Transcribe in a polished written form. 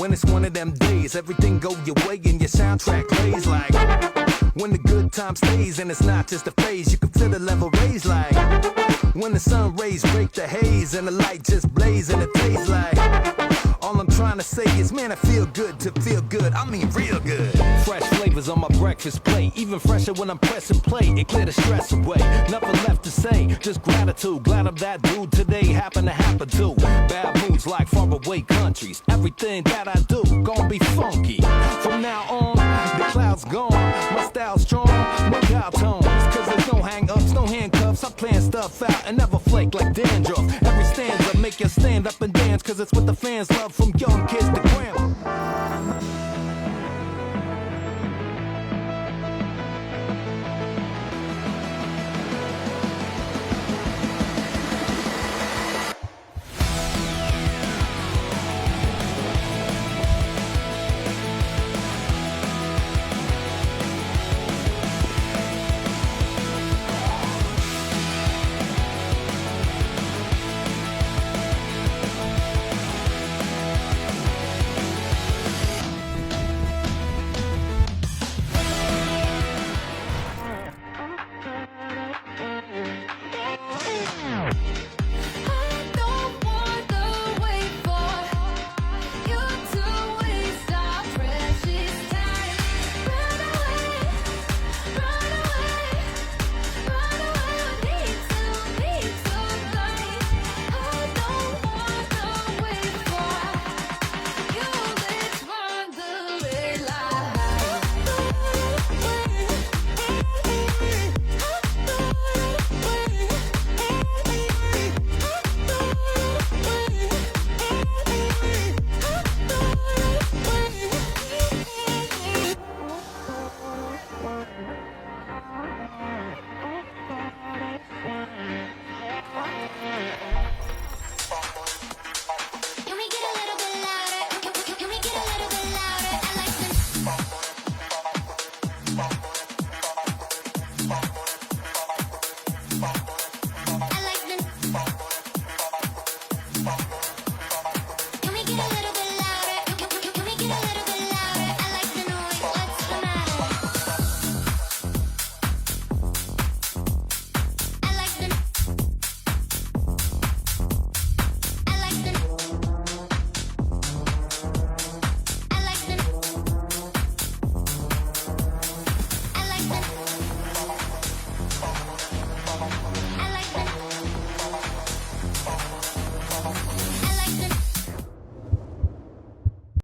When it's one of them days, everything go your way and your soundtrack plays like. When the good time stays and it's not just a phase, you can feel the level raise like. When the sun rays break the haze and the light just blaze and it tastes like. All I'm trying to say is, man, I feel good to feel good. I mean real good. Fresh flavors on my breakfast plate, even fresher when I'm pressing play. It clear the stress away. Nothing left to say, just gratitude. Glad I'm that dude today. Happen to happen to bad moods like faraway countries. Everything that I do gon' be funky. From now on, the cloud's gone. My style's strong, no dial tones. Cause there's no hang-ups, no handcuffs. I'm playing stuff out and never flake like dandruff. Every stanza make you stand up and dance. Cause it's what the fans love from young kids to grandma.